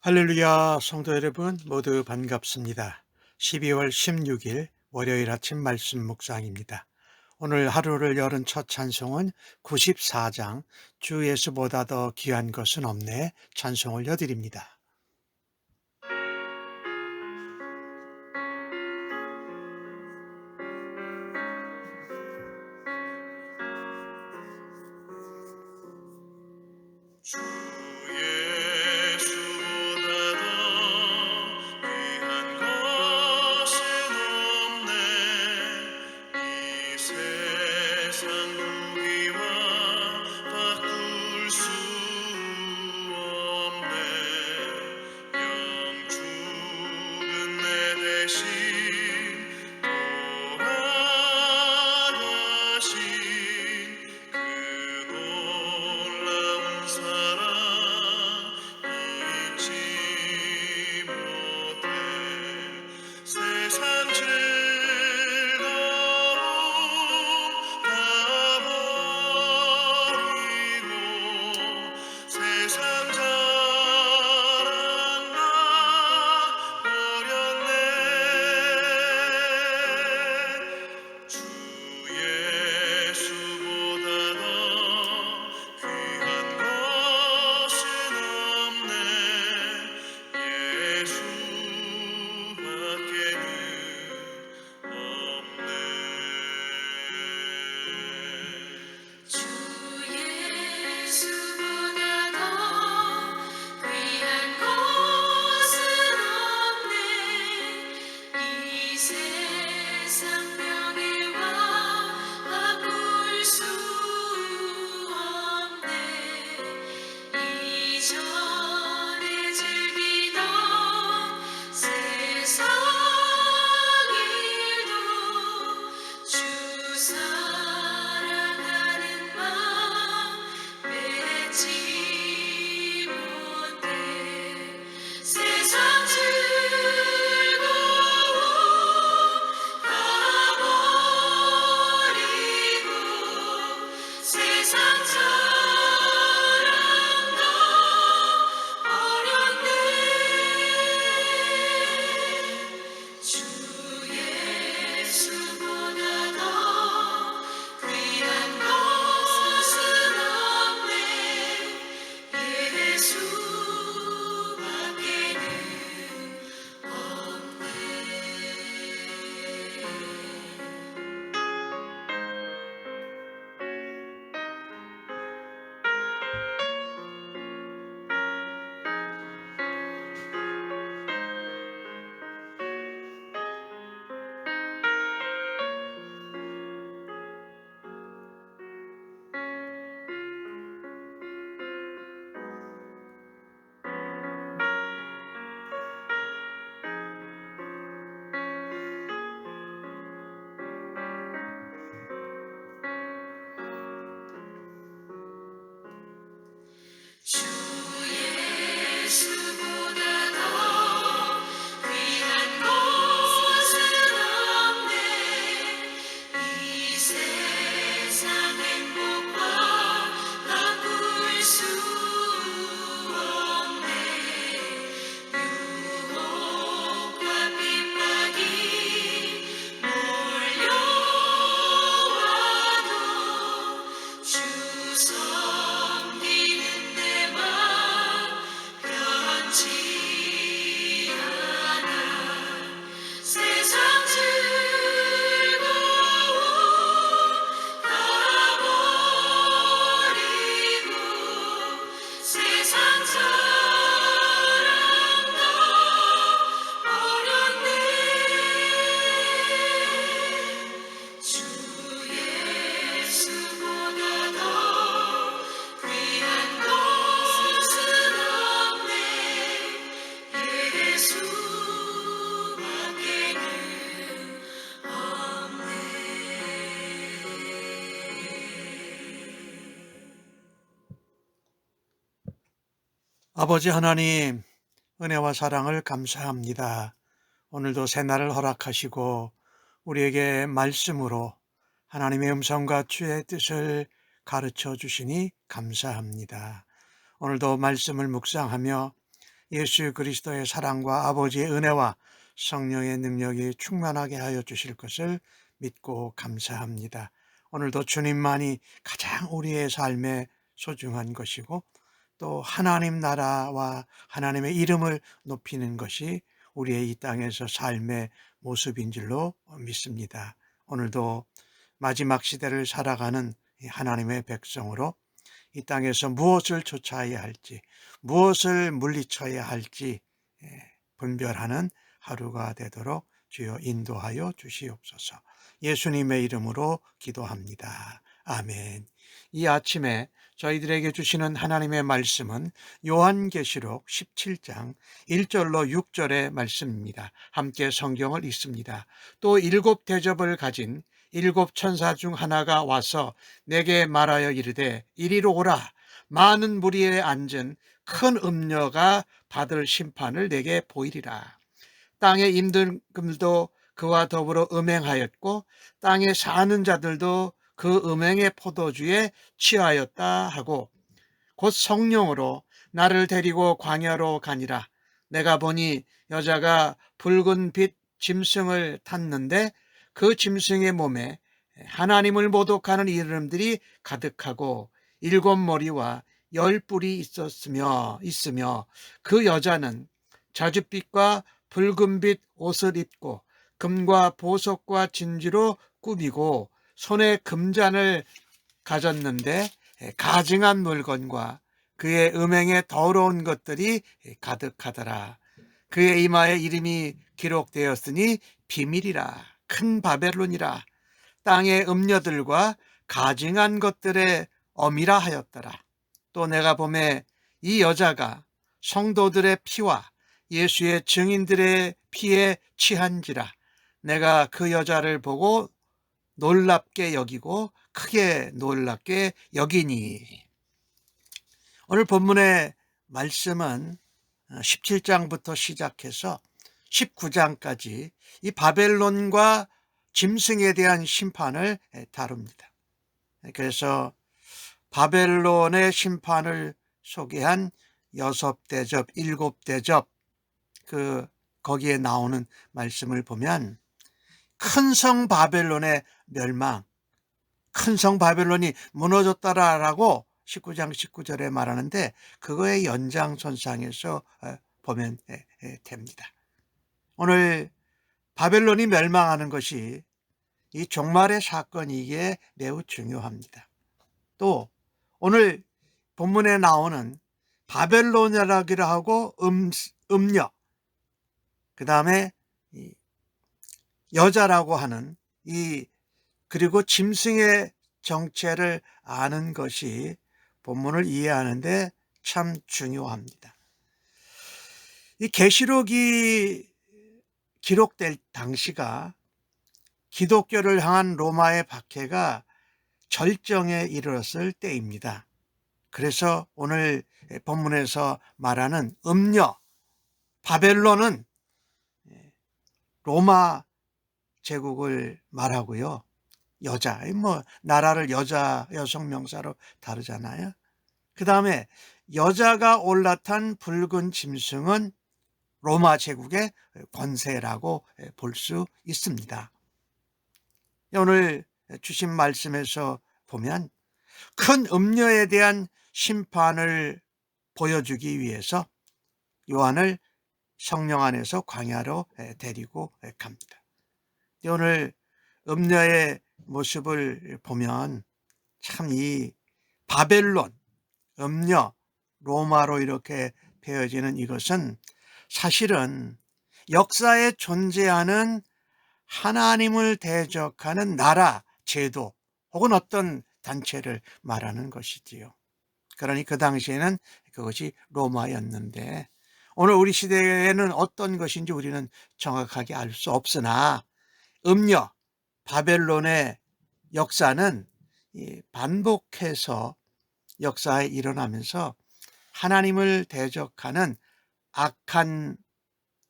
할렐루야, 성도 여러분 모두 반갑습니다. 12월 16일 월요일 아침 말씀 묵상입니다. 오늘 하루를 여는 첫 찬송은 94장 주 예수보다 더 귀한 것은 없네 찬송을 여드립니다. 주 예수보다 더 귀한 것은 없네. 이 세상 무기와 바꿀 수 없네. 영 죽은 내 대신 돌아가신 그 놀라운 사랑 잊지 못해. 세상 즐거움 다 버리고 세상 자랑 다 버렸네. 주 예수보다 더 귀한 것은 없네. 예수밖에는 없네. 주 예수보다 더 귀한 것은 없네. 이 세상 명예와 바꿀 수 없네. 이전에 즐기던 세상 일도 주 사랑하는 마음 맺지 못해. 세상 즐거움 다 버리고 세상 자랑 다 버렸네. 주 예수보다 더 귀한 것은 없네. 예수밖에는 없네. 주 예수보다 더 귀한 것은 없네. 이 세상 행복과 바꿀 수 없네. 유혹과 핍박이 몰려와도 주 섬기는 내 맘 변치 않아. 세상 즐거움 다 버리고 세상 자랑 다 버렸네. 주 예수보다 더 귀한 것은 없네. 예수밖에는 없네. 아버지 하나님, 은혜와 사랑을 감사합니다. 오늘도 새날을 허락하시고 우리에게 말씀으로 하나님의 음성과 주의 뜻을 가르쳐 주시니 감사합니다. 오늘도 말씀을 묵상하며 예수 그리스도의 사랑과 아버지의 은혜와 성령의 능력이 충만하게 하여 주실 것을 믿고 감사합니다. 오늘도 주님만이 가장 우리의 삶에 소중한 것이고 또 하나님 나라와 하나님의 이름을 높이는 것이 우리의 이 땅에서 삶의 모습인 줄로 믿습니다. 오늘도 마지막 시대를 살아가는 하나님의 백성으로 이 땅에서 무엇을 쫓아야 할지, 무엇을 물리쳐야 할지 분별하는 하루가 되도록 주여 인도하여 주시옵소서. 예수님의 이름으로 기도합니다. 아멘. 이 아침에 저희들에게 주시는 하나님의 말씀은 요한계시록 17장 1절로 6절의 말씀입니다. 함께 성경을 읽습니다. 또 일곱 대접을 가진 일곱 천사 중 하나가 와서 내게 말하여 이르되 이리로 오라. 많은 무리에 앉은 큰 음녀가 받을 심판을 내게 보이리라. 땅의 임금들도 그와 더불어 음행하였고 땅에 사는 자들도 그 음행의 포도주에 취하였다 하고 곧 성령으로 나를 데리고 광야로 가니라. 내가 보니 여자가 붉은 빛 짐승을 탔는데 그 짐승의 몸에 하나님을 모독하는 이름들이 가득하고 일곱 머리와 열 뿔이 있으며 그 여자는 자줏빛과 붉은빛 옷을 입고 금과 보석과 진주로 꾸미고 손에 금잔을 가졌는데 가증한 물건과 그의 음행에 더러운 것들이 가득하더라. 그의 이마에 이름이 기록되었으니 비밀이라 큰 바벨론이라 땅의 음녀들과 가증한 것들의 어미라 하였더라. 또 내가 보매 이 여자가 성도들의 피와 예수의 증인들의 피에 취한지라. 내가 그 여자를 보고 놀랍게 여기고 크게 놀랍게 여기니. 오늘 본문의 말씀은 17장부터 시작해서 19장까지 이 바벨론과 짐승에 대한 심판을 다룹니다. 그래서 바벨론의 심판을 소개한 여섯 대접, 일곱 대접, 거기에 나오는 말씀을 보면 큰 성 바벨론의 멸망, 큰 성 바벨론이 무너졌다라고 19장 19절에 말하는데 그거의 연장선상에서 보면 됩니다. 오늘 바벨론이 멸망하는 것이 이 종말의 사건이기에 매우 중요합니다. 또 오늘 본문에 나오는 바벨론이라기도 하고 음녀, 그 다음에 여자라고 하는 그리고 짐승의 정체를 아는 것이 본문을 이해하는데 참 중요합니다. 이 계시록이 기록될 당시가 기독교를 향한 로마의 박해가 절정에 이르렀을 때입니다. 그래서 오늘 본문에서 말하는 음녀, 바벨론은 로마 제국을 말하고요. 여자, 나라를 여성 명사로 다루잖아요. 그 다음에 여자가 올라탄 붉은 짐승은 로마 제국의 권세라고 볼 수 있습니다. 오늘 주신 말씀에서 보면 큰 음녀에 대한 심판을 보여주기 위해서 요한을 성령 안에서 광야로 데리고 갑니다. 오늘 음녀의 모습을 보면 참 이 바벨론, 음녀, 로마로 이렇게 배어지는 이것은 사실은 역사에 존재하는 하나님을 대적하는 나라, 제도 혹은 어떤 단체를 말하는 것이지요. 그러니 그 당시에는 그것이 로마였는데 오늘 우리 시대에는 어떤 것인지 우리는 정확하게 알 수 없으나 음녀, 바벨론의 역사는 반복해서 역사에 일어나면서 하나님을 대적하는 악한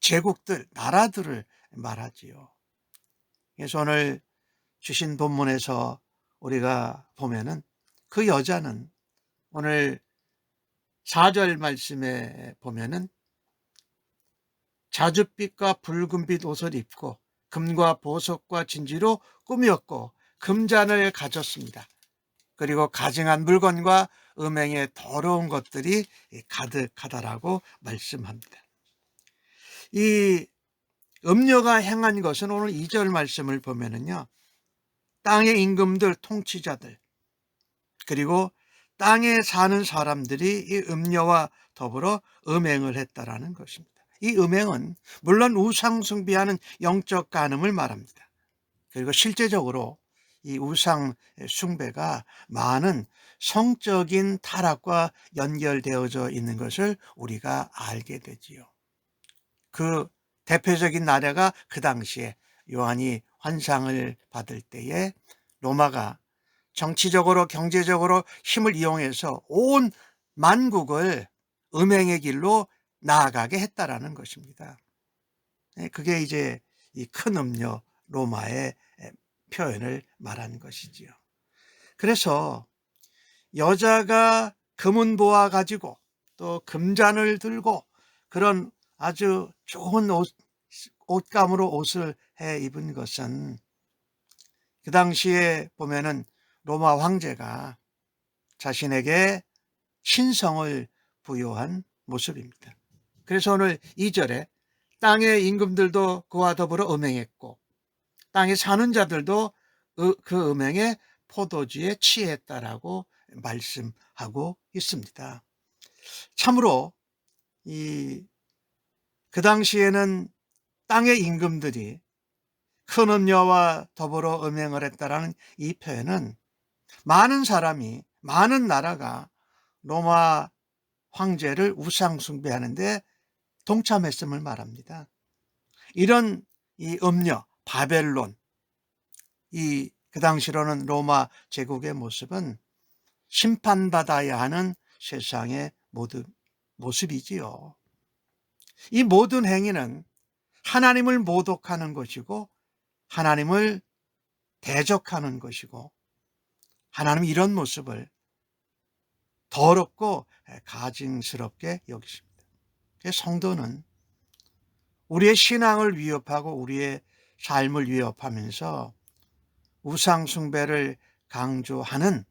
제국들, 나라들을 말하지요. 그래서 오늘 주신 본문에서 우리가 보면은 그 여자는 오늘 4절 말씀에 보면은 자줏빛과 붉은빛 옷을 입고 금과 보석과 진지로 꾸몄고 금잔을 가졌습니다. 그리고 가증한 물건과 음행의 더러운 것들이 가득하다라고 말씀합니다. 이 음녀가 행한 것은 오늘 2절 말씀을 보면은요, 땅의 임금들, 통치자들, 그리고 땅에 사는 사람들이 이 음녀와 더불어 음행을 했다라는 것입니다. 이 음행은 물론 우상 숭배하는 영적 간음을 말합니다. 그리고 실제적으로 이 우상 숭배가 많은 성적인 타락과 연결되어져 있는 것을 우리가 알게 되지요. 그 대표적인 나라가 그 당시에 요한이 환상을 받을 때에 로마가 정치적으로 경제적으로 힘을 이용해서 온 만국을 음행의 길로 나아가게 했다라는 것입니다. 그게 이제 이 큰 음료 로마의 표현을 말하는 것이지요. 그래서 여자가 금은 보아 가지고 또 금잔을 들고 그런 아주 좋은 옷감으로 옷을 해 입은 것은 그 당시에 보면은 로마 황제가 자신에게 신성을 부여한 모습입니다. 그래서 오늘 2절에 땅의 임금들도 그와 더불어 음행했고 땅에 사는 자들도 그 음행에 포도주에 취했다라고 말씀하고 있습니다. 참으로 그 당시에는 땅의 임금들이 큰 음녀와 더불어 음행을 했다라는 이 표현은 많은 사람이, 많은 나라가 로마 황제를 우상 숭배하는데 동참했음을 말합니다. 이런 이 음녀, 바벨론, 그 당시로는 로마 제국의 모습은 심판받아야 하는 세상의 모습이지요. 이 모든 행위는 하나님을 모독하는 것이고 하나님을 대적하는 것이고 하나님 이런 모습을 더럽고 가증스럽게 여기십니다. 성도는 우리의 신앙을 위협하고 우리의 삶을 위협하면서 우상 숭배를 강조하는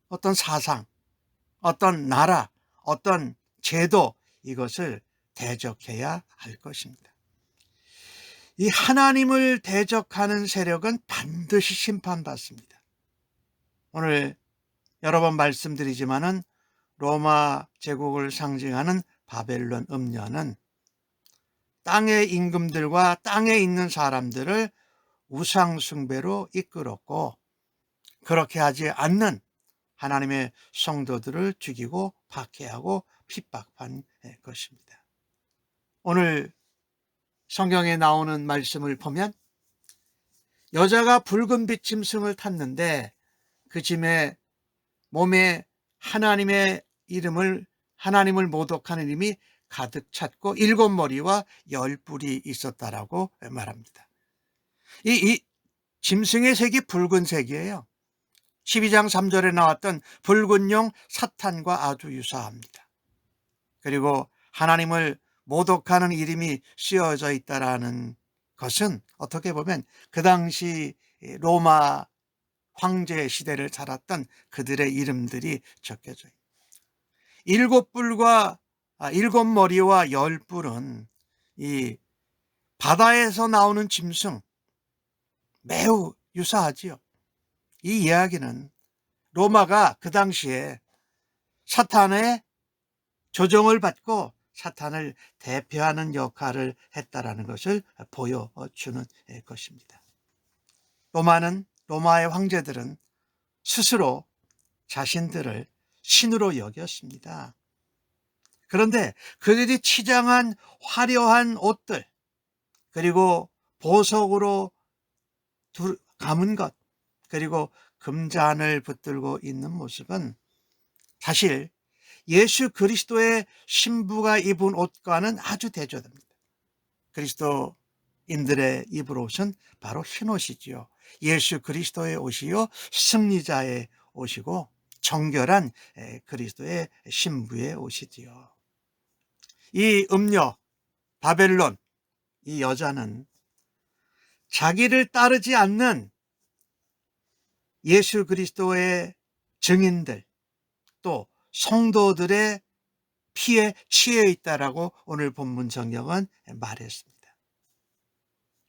어떤 사상, 어떤 나라, 어떤 제도, 이것을 대적해야 할 것입니다. 이 하나님을 대적하는 세력은 반드시 심판받습니다. 오늘 여러 번 말씀드리지만은 로마 제국을 상징하는 바벨론 음녀는 땅의 임금들과 땅에 있는 사람들을 우상 숭배로 이끌었고 그렇게 하지 않는 하나님의 성도들을 죽이고 박해하고 핍박한 것입니다. 오늘 성경에 나오는 말씀을 보면 여자가 붉은빛 짐승을 탔는데 그 짐에 몸에 하나님의 이름을, 하나님을 모독하는 이름이 가득 찼고 7머리와 10뿔이 있었다라고 말합니다. 이 짐승의 색이 붉은색이에요. 12장 3절에 나왔던 붉은 용 사탄과 아주 유사합니다. 그리고 하나님을 모독하는 이름이 쓰여져 있다라는 것은 어떻게 보면 그 당시 로마 황제 시대를 살았던 그들의 이름들이 적혀져 있습니다. 7머리와 10뿔은 이 바다에서 나오는 짐승 매우 유사하지요. 이 이야기는 로마가 그 당시에 사탄의 조정을 받고 사탄을 대표하는 역할을 했다라는 것을 보여주는 것입니다. 로마의 황제들은 스스로 자신들을 신으로 여겼습니다. 그런데 그들이 치장한 화려한 옷들, 그리고 보석으로 감은 것, 그리고 금잔을 붙들고 있는 모습은 사실 예수 그리스도의 신부가 입은 옷과는 아주 대조됩니다. 그리스도인들의 입을 옷은 바로 흰 옷이지요. 예수 그리스도의 옷이요 승리자의 옷이고 정결한 그리스도의 신부의 옷이지요. 이 음녀 바벨론, 이 여자는 자기를 따르지 않는 예수 그리스도의 증인들, 또 성도들의 피에 취해 있다라고 오늘 본문 성경은 말했습니다.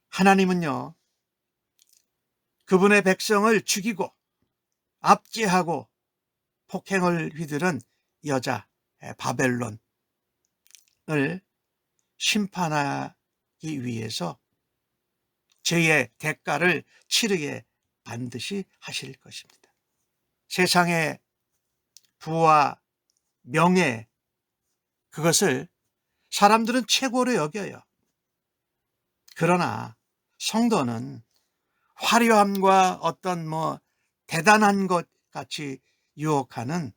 하나님은요, 그분의 백성을 죽이고 압제하고 폭행을 휘두른 여자 바벨론을 심판하기 위해서 죄의 대가를 치르게 반드시 하실 것입니다. 세상의 부와 명예, 그것을 사람들은 최고로 여겨요. 그러나 성도는 화려함과 어떤 대단한 것 같이 유혹하는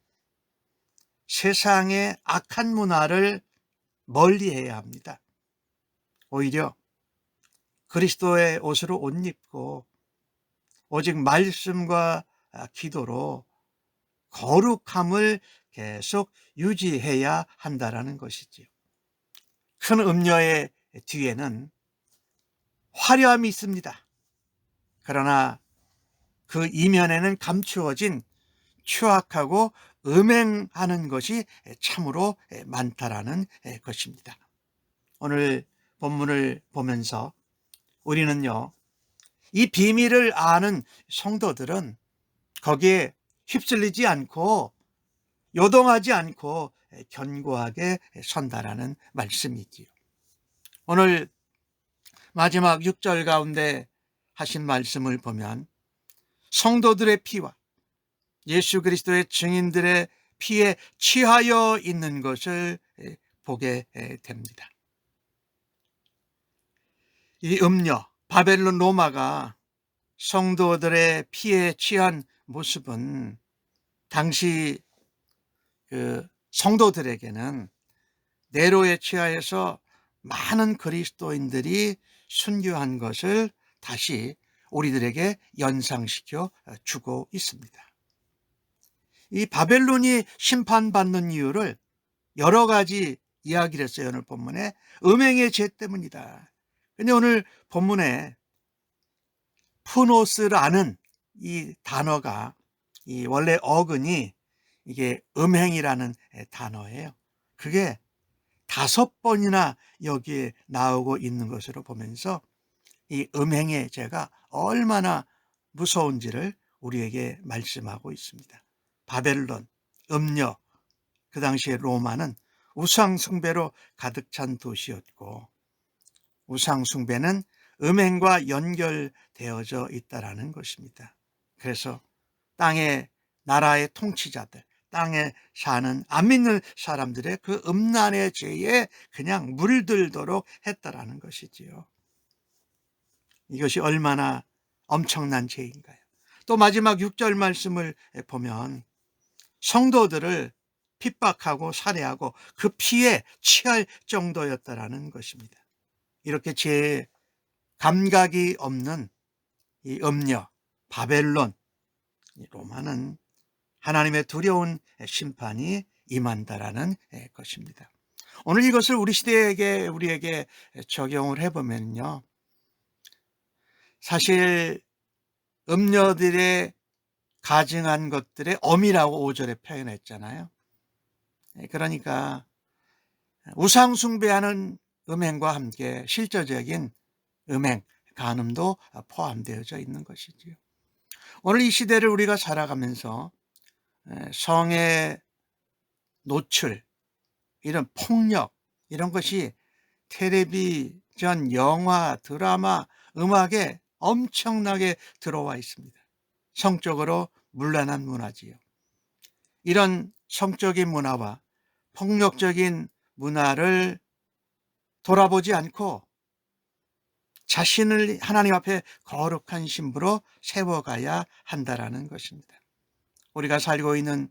세상의 악한 문화를 멀리해야 합니다. 오히려 그리스도의 옷으로 옷 입고 오직 말씀과 기도로 거룩함을 계속 유지해야 한다라는 것이지요. 큰 음녀의 뒤에는 화려함이 있습니다. 그러나 그 이면에는 감추어진 추악하고 음행하는 것이 참으로 많다라는 것입니다. 오늘 본문을 보면서 우리는요, 이 비밀을 아는 성도들은 거기에 휩쓸리지 않고 요동하지 않고 견고하게 선다라는 말씀이지요. 오늘 마지막 6절 가운데 하신 말씀을 보면 성도들의 피와 예수 그리스도의 증인들의 피에 취하여 있는 것을 보게 됩니다. 이 음녀 바벨론 로마가 성도들의 피에 취한 모습은 당시 그 성도들에게는 네로에 취하여서 많은 그리스도인들이 순교한 것을 다시 우리들에게 연상시켜 주고 있습니다. 이 바벨론이 심판받는 이유를 여러 가지 이야기를 했어요. 오늘 본문에 음행의 죄 때문이다. 근데 오늘 본문에 푸노스라는 이 단어가 이 원래 어근이 이게 음행이라는 단어예요. 그게 5번이나 여기에 나오고 있는 것으로 보면서 이 음행의 죄가 얼마나 무서운지를 우리에게 말씀하고 있습니다. 바벨론, 음녀, 그 당시에 로마는 우상 숭배로 가득 찬 도시였고 우상 숭배는 음행과 연결되어져 있다라는 것입니다. 그래서 땅의 나라의 통치자들, 땅에 사는 안 믿는 사람들의 그 음란의 죄에 그냥 물들도록 했다라는 것이지요. 이것이 얼마나 엄청난 죄인가요? 또 마지막 6절 말씀을 보면 성도들을 핍박하고 살해하고 그 피에 취할 정도였다라는 것입니다. 이렇게 죄에 감각이 없는 이 음녀, 바벨론, 로마는 하나님의 두려운 심판이 임한다라는 것입니다. 오늘 이것을 우리 시대에게 우리에게 적용을 해보면요, 사실 음녀들의 가증한 것들의 엄이라고 5절에 표현했잖아요. 그러니까 우상 숭배하는 음행과 함께 실제적인 음행, 간음도 포함되어져 있는 것이지요. 오늘 이 시대를 우리가 살아가면서 성의 노출, 이런 폭력, 이런 것이 텔레비전, 영화, 드라마, 음악에 엄청나게 들어와 있습니다. 성적으로 문란한 문화지요. 이런 성적인 문화와 폭력적인 문화를 돌아보지 않고 자신을 하나님 앞에 거룩한 신부로 세워가야 한다라는 것입니다. 우리가 살고 있는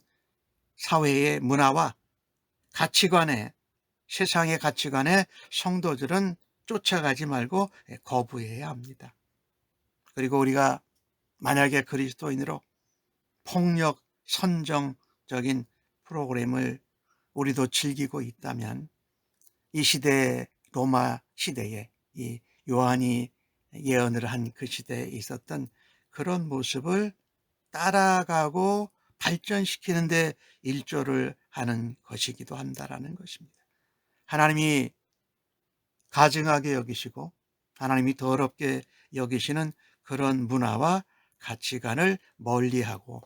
사회의 문화와 가치관에, 세상의 가치관에 성도들은 쫓아가지 말고 거부해야 합니다. 그리고 우리가 만약에 그리스도인으로 폭력 선정적인 프로그램을 우리도 즐기고 있다면 이 시대의 로마 시대에 이 요한이 예언을 한 그 시대에 있었던 그런 모습을 따라가고 발전시키는데 일조를 하는 것이기도 한다라는 것입니다. 하나님이 가증하게 여기시고 하나님이 더럽게 여기시는 그런 문화와 가치관을 멀리하고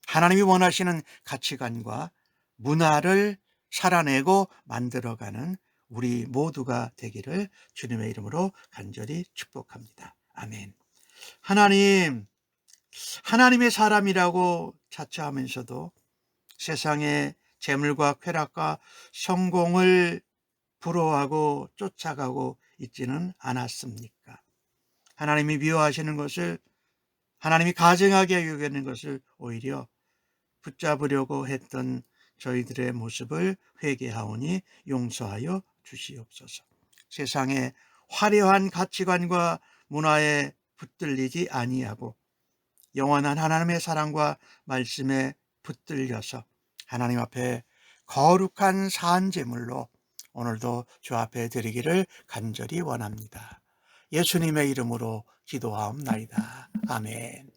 하나님이 원하시는 가치관과 문화를 살아내고 만들어가는 우리 모두가 되기를 주님의 이름으로 간절히 축복합니다. 아멘. 하나님의 사람이라고 자처하면서도 세상의 재물과 쾌락과 성공을 부러워하고 쫓아가고 있지는 않았습니까? 하나님이 미워하시는 것을, 하나님이 가증하게 여기는 것을 오히려 붙잡으려고 했던 저희들의 모습을 회개하오니 용서하여 주시옵소서. 세상의 화려한 가치관과 문화에 붙들리지 아니하고 영원한 하나님의 사랑과 말씀에 붙들려서 하나님 앞에 거룩한 산제물로 오늘도 주 앞에 드리기를 간절히 원합니다. 예수님의 이름으로 기도하옵나이다. 아멘.